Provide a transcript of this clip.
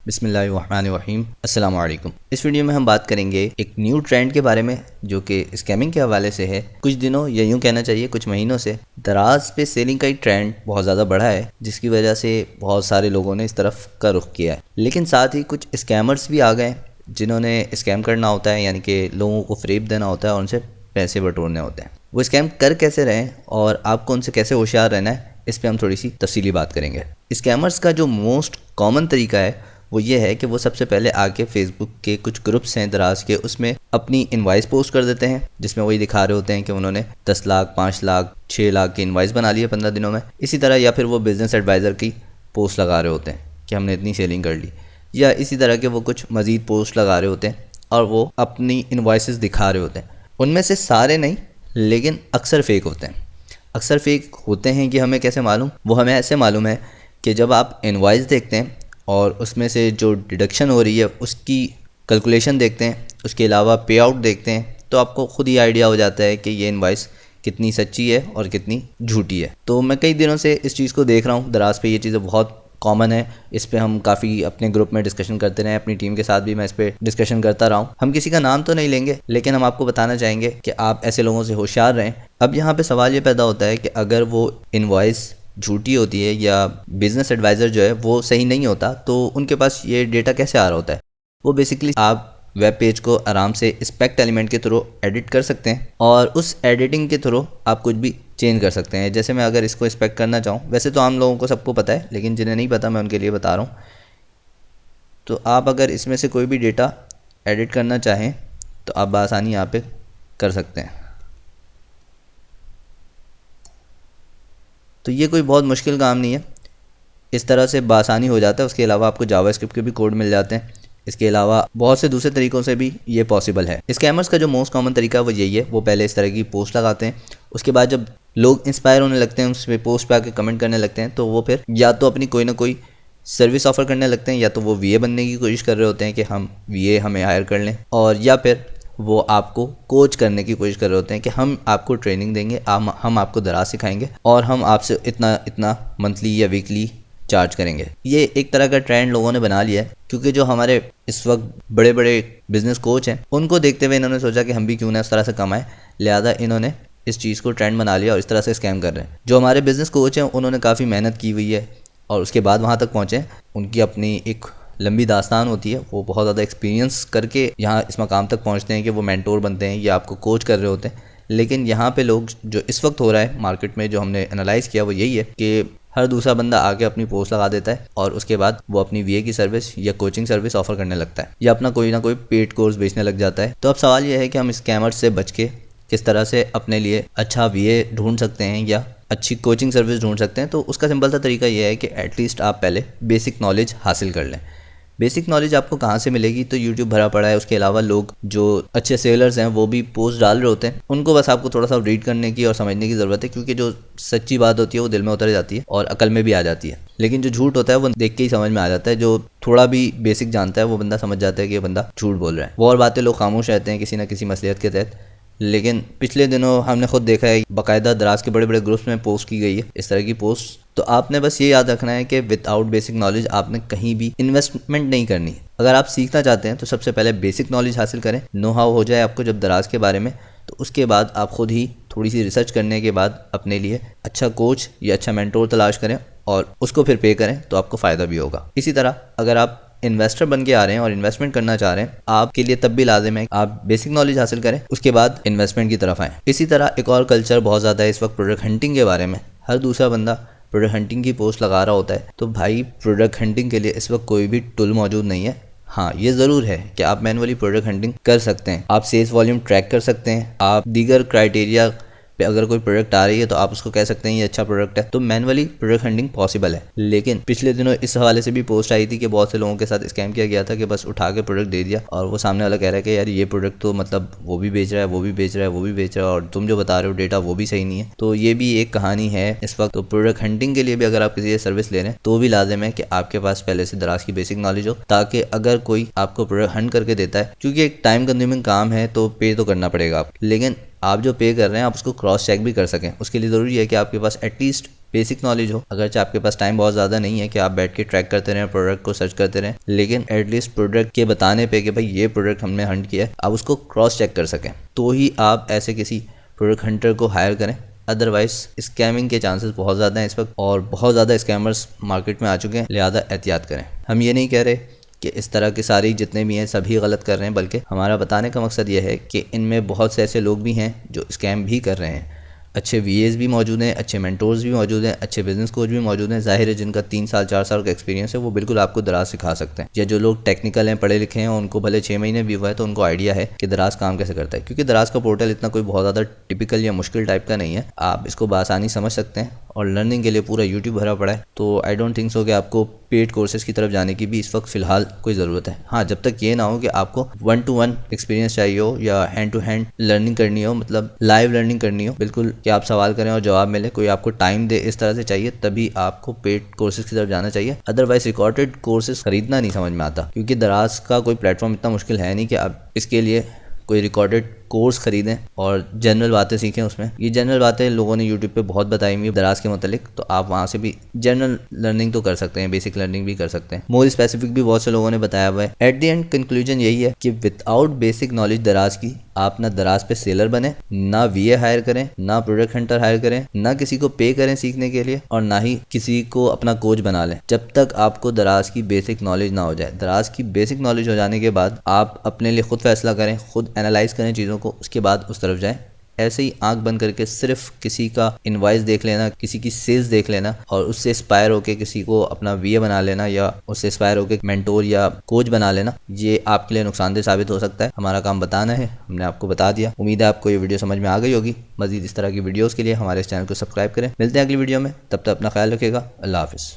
बिस्मिल्लाहिर्रहमानिर्रहीम। अस्सलाम वालेकुम। इस वीडियो में हम बात करेंगे एक न्यू ट्रेंड के बारे में जो कि स्कैमिंग के हवाले से है। कुछ दिनों या यूँ कहना चाहिए कुछ महीनों से दराज पे सेलिंग का एक ट्रेंड बहुत ज़्यादा बढ़ा है, जिसकी वजह से बहुत सारे लोगों ने इस तरफ का रुख किया है। लेकिन साथ ही कुछ स्कैमर्स भी आ गए जिन्होंने स्कैम करना होता है, यानी कि लोगों को फ़रेब देना होता है और उनसे पैसे बटोरने होते हैं। वो स्कैम कर कैसे रहे हैं और आपको उनसे कैसे होशियार रहना है, इस पे हम थोड़ी सी तफसीली बात करेंगे। स्कैमर्स का जो मोस्ट कॉमन तरीका है वो ये है कि वो सबसे पहले आके फेसबुक के कुछ ग्रुप्स हैं दराज के, उसमें अपनी इनवाइस पोस्ट कर देते हैं, जिसमें वही दिखा रहे होते हैं कि उन्होंने 10 लाख 5 लाख 6 लाख की इनवाइस बना ली है 15 दिनों में। इसी तरह या फिर वो बिज़नेस एडवाइज़र की पोस्ट लगा रहे होते हैं कि हमने इतनी सेलिंग कर ली, या इसी तरह के वो कुछ मज़ीद पोस्ट लगा रहे होते हैं और वो अपनी इनवाइसेस दिखा रहे होते हैं। उनमें से सारे नहीं, लेकिन अक्सर फ़ेक होते हैं। अक्सर फ़ेक होते हैं कि हमें कैसे मालूम? वो हमें ऐसे मालूम है कि जब आप इनवाइस देखते हैं और उसमें से जो डिडक्शन हो रही है उसकी कैलकुलेशन देखते हैं, उसके अलावा पे आउट देखते हैं, तो आपको खुद ही आइडिया हो जाता है कि ये इनवाइस कितनी सच्ची है और कितनी झूठी है। तो मैं कई दिनों से इस चीज़ को देख रहा हूँ, दराज पे ये चीज़ें बहुत कॉमन है। इस पे हम काफ़ी अपने ग्रुप में डिस्कशन करते रहे, अपनी टीम के साथ भी मैं इस पे डिस्कशन करता रहा हूँ। हम किसी का नाम तो नहीं लेंगे, लेकिन हम आपको बताना चाहेंगे कि आप ऐसे लोगों से होशियार रहें। अब यहाँ पे सवाल ये पैदा होता है कि अगर वो इनवॉइस झूठी होती है या बिज़नेस एडवाइज़र जो है वो सही नहीं होता, तो उनके पास ये डेटा कैसे आ रहा होता है? वो बेसिकली आप वेब पेज को आराम से स्पेक्ट एलिमेंट के थ्रू एडिट कर सकते हैं और उस एडिटिंग के थ्रू आप कुछ भी चेंज कर सकते हैं। जैसे मैं अगर इसको स्पेक्ट करना चाहूँ, वैसे तो आम लोगों को सबको पता है, लेकिन जिन्हें नहीं पता मैं उनके लिए बता रहा हूँ। तो आप अगर इसमें से कोई भी डेटा एडिट करना चाहें तो आप बआसानी यहाँ पे कर सकते हैं। तो ये कोई बहुत मुश्किल काम नहीं है, इस तरह से बआसानी हो जाता है। उसके अलावा आपको जावास्क्रिप्ट के भी कोड मिल जाते हैं। इसके अलावा बहुत से दूसरे तरीक़ों से भी ये पॉसिबल है। स्कैमर्स का जो मोस्ट कॉमन तरीका वो यही है, वो पहले इस तरह की पोस्ट लगाते हैं, उसके बाद जब लोग इंस्पायर होने लगते हैं, उस पर पोस्ट पे आके कमेंट करने लगते हैं, तो वो फिर या तो अपनी कोई ना कोई सर्विस ऑफ़र करने लगते हैं, या तो वो वीए बनने की कोशिश कर रहे होते हैं कि हम वीए हमें हायर कर लें, और या फिर वो आपको कोच करने की कोशिश कर रहे होते हैं कि हम आपको ट्रेनिंग देंगे, हम आपको दराज सिखाएंगे और हम आपसे इतना इतना मंथली या वीकली चार्ज करेंगे। ये एक तरह का ट्रेंड लोगों ने बना लिया है, क्योंकि जो हमारे इस वक्त बड़े बड़े बिजनेस कोच हैं उनको देखते हुए इन्होंने सोचा कि हम भी क्यों ना इस तरह से कमाएं, लिहाजा इन्होंने इस चीज़ को ट्रेंड बना लिया और इस तरह से स्कैम कर रहे हैं। जो हमारे बिज़नेस कोच हैं उन्होंने काफ़ी मेहनत की हुई है और उसके बाद वहाँ तक पहुँचे। उनकी अपनी एक लंबी दास्तान होती है, वो बहुत ज़्यादा एक्सपीरियंस करके यहाँ इस मकाम तक पहुँचते हैं कि वो मेंटोर बनते हैं या आपको कोच कर रहे होते हैं। लेकिन यहाँ पे लोग जो इस वक्त हो रहा है मार्केट में, जो हमने एनालाइज़ किया वो यही है कि हर दूसरा बंदा आके अपनी पोस्ट लगा देता है और उसके बाद वो अपनी वीए की सर्विस या कोचिंग सर्विस ऑफर करने लगता है या अपना कोई ना कोई पेड कोर्स बेचने लग जाता है। तो अब सवाल ये है कि हम स्कैमर्स से बच के किस तरह से अपने लिए अच्छा वीए ढूंढ सकते हैं या अच्छी कोचिंग सर्विस ढूंढ सकते हैं। तो उसका सिंपल सा तरीका ये है कि एटलीस्ट आप पहले बेसिक नॉलेज हासिल कर लें। बेसिक नॉलेज आपको कहाँ से मिलेगी? तो यूट्यूब भरा पड़ा है। उसके अलावा लोग जो अच्छे सेलर्स हैं वो भी पोस्ट डाल रहे होते हैं, उनको बस आपको थोड़ा सा रीड करने की और समझने की ज़रूरत है, क्योंकि जो सच्ची बात होती है वो दिल में उतर जाती है और अकल में भी आ जाती है। लेकिन जो झूठ होता है वो देख के ही समझ में आ जाता है। जो थोड़ा भी बेसिक जानता है वो बंदा समझ जाता है कि ये बंदा झूठ बोल रहा है। वो और बातें लोग खामोश रहते हैं किसी न किसी मसलियत के तहत। लेकिन पिछले दिनों हमने खुद देखा है बाकायदा दराज के बड़े बड़े ग्रुप्स में पोस्ट की गई है इस तरह की पोस्ट। तो आपने बस ये याद रखना है कि विदाउट बेसिक नॉलेज आपने कहीं भी इन्वेस्टमेंट नहीं करनी। अगर आप सीखना चाहते हैं तो सबसे पहले बेसिक नॉलेज हासिल करें, नो हाउ हो जाए आपको जब दराज के बारे में, तो उसके बाद आप खुद ही थोड़ी सी रिसर्च करने के बाद अपने लिए अच्छा कोच या अच्छा मेंटोर तलाश करें और उसको फिर पे करें, तो आपको फ़ायदा भी होगा। इसी तरह अगर आप इन्वेस्टर बन के आ रहे हैं और इन्वेस्टमेंट करना चाह रहे हैं, आपके लिए तब भी लाजिम है आप बेसिक नॉलेज हासिल करें, उसके बाद इन्वेस्टमेंट की तरफ आएँ। इसी तरह एक और कल्चर बहुत ज़्यादा है इस वक्त प्रोडक्ट हंटिंग के बारे में। हर दूसरा बंदा प्रोडक्ट हंटिंग की पोस्ट लगा रहा होता है। तो भाई प्रोडक्ट हंटिंग के लिए इस वक्त कोई भी टूल मौजूद नहीं है। हाँ, ये ज़रूर है कि आप मैनुअली प्रोडक्ट हंटिंग कर सकते हैं, आप सेल्स वॉल्यूम ट्रैक कर सकते हैं, आप दीगर क्राइटेरिया पे अगर कोई प्रोडक्ट आ रही है तो आप उसको कह सकते हैं ये अच्छा प्रोडक्ट है। तो मैनुअली प्रोडक्ट हंटिंग पॉसिबल है। लेकिन पिछले दिनों इस हवाले से भी पोस्ट आई थी कि बहुत से लोगों के साथ स्कैम किया गया था कि बस उठा के प्रोडक्ट दे दिया और वो सामने वाला कह रहा है कि यार ये प्रोडक्ट तो मतलब वो भी बेच रहा है, वो भी बेच रहा है, वो भी बेच रहा है, और तुम जो बता रहे हो डेटा वो भी सही नहीं है। तो ये भी एक कहानी है इस वक्त। तो प्रोडक्ट हंटिंग के लिए भी अगर आप किसी सर्विस ले रहे हैं तो भी लाजिम है कि आपके पास पहले से दराज की बेसिक नॉलेज हो, ताकि अगर कोई आपको प्रोडक्ट हंट करके देता है, क्योंकि एक टाइम कंज्यूमिंग काम है तो पे तो करना पड़ेगा आप, लेकिन आप जो पे कर रहे हैं आप उसको क्रॉस चेक भी कर सकें। उसके लिए ज़रूरी है कि आपके पास एटलीस्ट बेसिक नॉलेज हो। अगरचे आपके पास टाइम बहुत ज़्यादा नहीं है कि आप बैठ के ट्रैक करते रहें, प्रोडक्ट को सर्च करते रहें, लेकिन एटलीस्ट प्रोडक्ट के बताने पे कि भाई ये प्रोडक्ट हमने हंट किया है, आप उसको क्रॉस चेक कर सकें, तो ही आप ऐसे किसी प्रोडक्ट हंटर को हायर करें। अदरवाइज स्कैमिंग के चांसेस बहुत ज़्यादा हैं इस वक्त, और बहुत ज़्यादा स्कैमर्स मार्केट में आ चुके हैं, लिहाजा एहतियात करें। हम ये नहीं कह रहे कि इस तरह के सारे जितने भी हैं सभी गलत कर रहे हैं, बल्कि हमारा बताने का मकसद ये है कि इनमें बहुत से ऐसे लोग भी हैं जो स्कैम भी कर रहे हैं। अच्छे वीएस भी मौजूद हैं, अच्छे मेंटोर्स भी मौजूद हैं, अच्छे बिजनेस कोच भी मौजूद हैं। जाहिर है जिनका 3 साल 4 साल का एक्सपीरियंस है वो बिल्कुल आपको दराज सिखा सकते हैं, या जो लोग टेक्निकल हैं, पढ़े लिखे हैं, उनको भले 6 महीने भी हुआ है तो उनको आइडिया है कि दराज काम कैसे करता है। क्योंकि दराज का पोर्टल इतना कोई बहुत ज़्यादा टिपिकल या मुश्किल टाइप का नहीं है, आप इसको बआसानी समझ सकते हैं, और लर्निंग के लिए पूरा यूट्यूब भरा पड़ा है। तो आई डोंट थिंक सो कि आपको पेड कोर्सेज की तरफ जाने की भी इस वक्त फ़िलहाल कोई ज़रूरत है। हाँ, जब तक ये ना हो कि आपको 1-to-1 एक्सपीरियंस चाहिए हो या हैंड टू हैंड लर्निंग करनी हो, मतलब लाइव लर्निंग करनी हो, बिल्कुल कि आप सवाल करें और जवाब मिले, कोई आपको टाइम दे, इस तरह से चाहिए, तभी आपको पेड कोर्सेज की तरफ जाना चाहिए। अदरवाइज रिकॉर्डेड कोर्सेज खरीदना नहीं समझ में आता, क्योंकि दराज का कोई प्लेटफॉर्म इतना मुश्किल है नहीं कि आप इसके लिए कोई रिकॉर्डेड कोर्स खरीदें और जनरल बातें सीखें उसमें। ये जनरल बातें लोगों ने यूट्यूब पे बहुत बताई हुई दराज के मतलब, तो आप वहाँ से भी जनरल लर्निंग तो कर सकते हैं, बेसिक लर्निंग भी कर सकते हैं, मोर स्पेसिफिक भी बहुत से लोगों ने बताया हुआ है। एट द एंड कंक्लूजन यही है कि विदाउट बेसिक नॉलेज दराज की, आप ना दराज पे सेलर बने, ना वीए हायर करें, ना प्रोडक्ट हंटर हायर करें, ना किसी को पे करें सीखने के लिए, और ना ही किसी को अपना कोच बना लें, जब तक आपको दराज की बेसिक नॉलेज ना हो जाए। दराज की बेसिक नॉलेज हो जाने के बाद आप अपने लिए खुद फैसला करें, खुद एनालाइज करें चीज़ों को, उसके बाद उस तरफ जाएं। ऐसे ही आंख बंद करके सिर्फ किसी का इनवाइस देख लेना, किसी की सेल्स देख लेना और उससे इंस्पायर होकर किसी को अपना वीए बना लेना या उससे इंस्पायर होकर मेंटोर या कोच बना लेना, ये आपके लिए नुकसानदेह साबित हो सकता है। हमारा काम बताना है, हमने आपको बता दिया। उम्मीद है आपको ये वीडियो समझ में आ गई होगी। मजीद इस तरह की वीडियोज़ के लिए हमारे इस चैनल को सब्सक्राइब करें। मिलते हैं अगली वीडियो में, तब तक अपना ख्याल रखिएगा। अल्लाह हाफिज़।